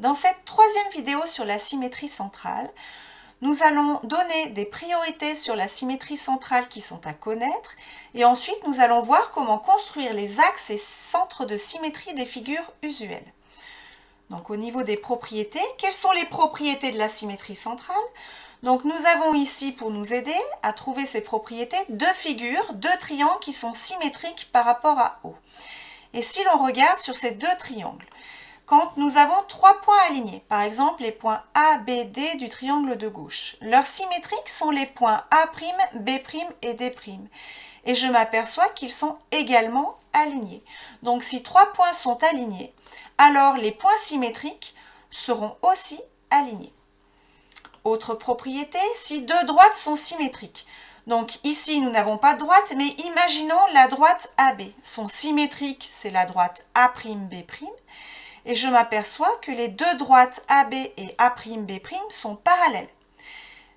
Dans cette troisième vidéo sur la symétrie centrale, nous allons donner des priorités sur la symétrie centrale qui sont à connaître et ensuite nous allons voir comment construire les axes et centres de symétrie des figures usuelles. Donc au niveau des propriétés, quelles sont les propriétés de la symétrie centrale? Donc nous avons ici pour nous aider à trouver ces propriétés deux figures, deux triangles qui sont symétriques par rapport à O. Et si l'on regarde sur ces deux triangles, quand nous avons trois points alignés, par exemple les points A, B, D du triangle de gauche, leurs symétriques sont les points A', B' et D'. Et je m'aperçois qu'ils sont également alignés. Donc si trois points sont alignés, alors les points symétriques seront aussi alignés. Autre propriété, si deux droites sont symétriques. Donc ici, nous n'avons pas de droite, mais imaginons la droite AB. Son symétrique, c'est la droite A'B'. Et je m'aperçois que les deux droites AB et A'B' sont parallèles.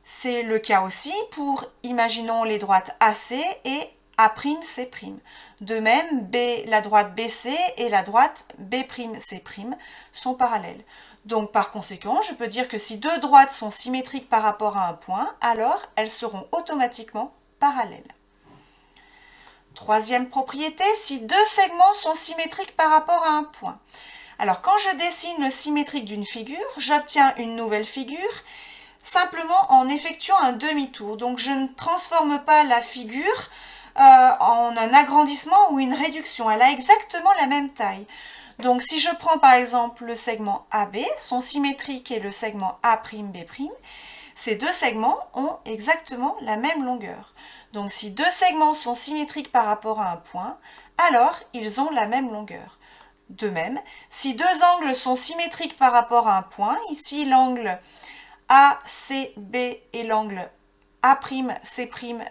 C'est le cas aussi pour, imaginons les droites AC et A'C'. De même, la droite BC et la droite B'C' sont parallèles. Donc par conséquent, je peux dire que si deux droites sont symétriques par rapport à un point, alors elles seront automatiquement parallèles. Troisième propriété, si deux segments sont symétriques par rapport à un point. Alors quand je dessine le symétrique d'une figure, j'obtiens une nouvelle figure simplement en effectuant un demi-tour. Donc je ne transforme pas la figure en un agrandissement ou une réduction. Elle a exactement la même taille. Donc si je prends par exemple le segment AB, son symétrique est le segment A'B', ces deux segments ont exactement la même longueur. Donc si deux segments sont symétriques par rapport à un point, alors ils ont la même longueur. De même, si deux angles sont symétriques par rapport à un point, ici l'angle ACB et l'angle A'C',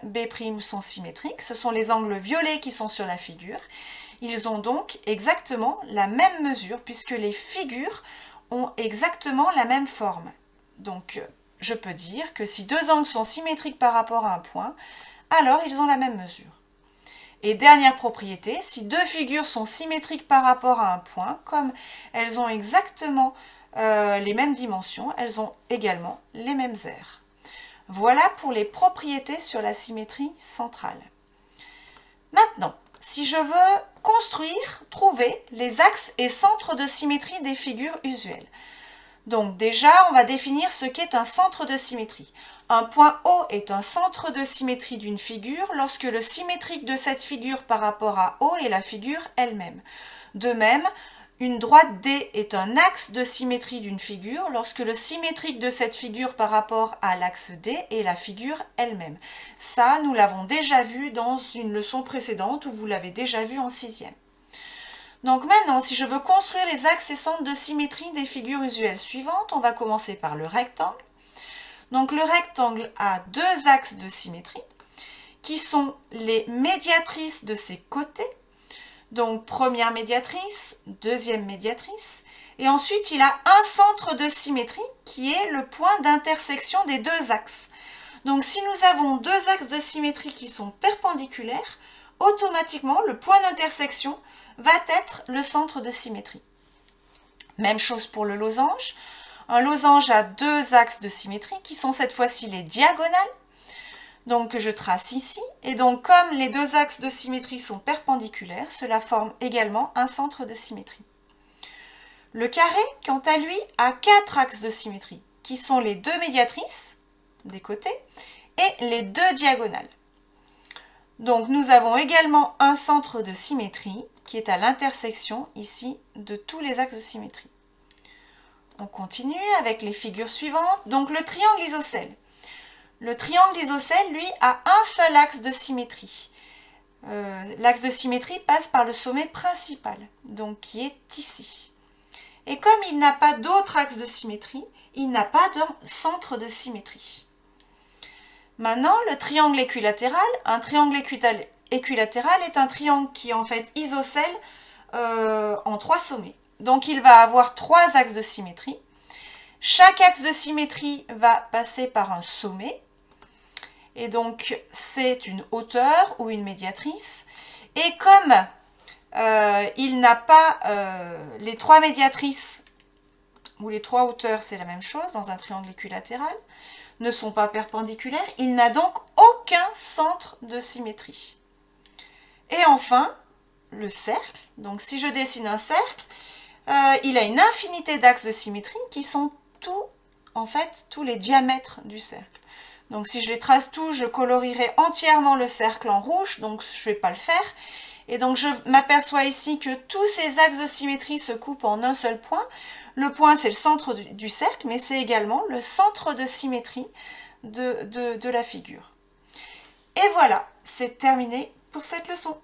B' sont symétriques, ce sont les angles violets qui sont sur la figure. Ils ont donc exactement la même mesure puisque les figures ont exactement la même forme. Donc je peux dire que si deux angles sont symétriques par rapport à un point, alors ils ont la même mesure. Et dernière propriété, si deux figures sont symétriques par rapport à un point, comme elles ont exactement les mêmes dimensions, elles ont également les mêmes aires. Voilà pour les propriétés sur la symétrie centrale. Maintenant, si je veux trouver les axes et centres de symétrie des figures usuelles. Donc déjà, on va définir ce qu'est un centre de symétrie. Un point O est un centre de symétrie d'une figure lorsque le symétrique de cette figure par rapport à O est la figure elle-même. De même, une droite D est un axe de symétrie d'une figure lorsque le symétrique de cette figure par rapport à l'axe D est la figure elle-même. Ça, nous l'avons déjà vu dans une leçon précédente ou vous l'avez déjà vu en 6e. Donc maintenant, si je veux construire les axes et centres de symétrie des figures usuelles suivantes, on va commencer par le rectangle. Donc le rectangle a deux axes de symétrie qui sont les médiatrices de ses côtés. Donc première médiatrice, deuxième médiatrice. Et ensuite, il a un centre de symétrie qui est le point d'intersection des deux axes. Donc si nous avons deux axes de symétrie qui sont perpendiculaires, automatiquement, le point d'intersection va être le centre de symétrie. Même chose pour le losange. Un losange a deux axes de symétrie qui sont cette fois-ci les diagonales. Donc que je trace ici. Et donc comme les deux axes de symétrie sont perpendiculaires, cela forme également un centre de symétrie. Le carré, quant à lui, a quatre axes de symétrie qui sont les deux médiatrices des côtés et les deux diagonales. Donc nous avons également un centre de symétrie qui est à l'intersection ici de tous les axes de symétrie. On continue avec les figures suivantes. Donc le triangle isocèle. Le triangle isocèle, lui, a un seul axe de symétrie. L'axe de symétrie passe par le sommet principal, donc qui est ici. Et comme il n'a pas d'autre axe de symétrie, il n'a pas de centre de symétrie. Maintenant, le triangle équilatéral. Un triangle équilatéral est un triangle qui est en fait isocèle en trois sommets. Donc il va avoir trois axes de symétrie. Chaque axe de symétrie va passer par un sommet. Et donc c'est une hauteur ou une médiatrice. Et comme il n'a pas les trois médiatrices où les trois hauteurs, c'est la même chose dans un triangle équilatéral, ne sont pas perpendiculaires. Il n'a donc aucun centre de symétrie. Et enfin, le cercle. Donc si je dessine un cercle, il a une infinité d'axes de symétrie qui sont tous les diamètres du cercle. Donc si je les trace tous, je colorierai entièrement le cercle en rouge, donc je ne vais pas le faire. Et donc je m'aperçois ici que tous ces axes de symétrie se coupent en un seul point. Le point, c'est le centre du cercle, mais c'est également le centre de symétrie de la figure. Et voilà, c'est terminé pour cette leçon.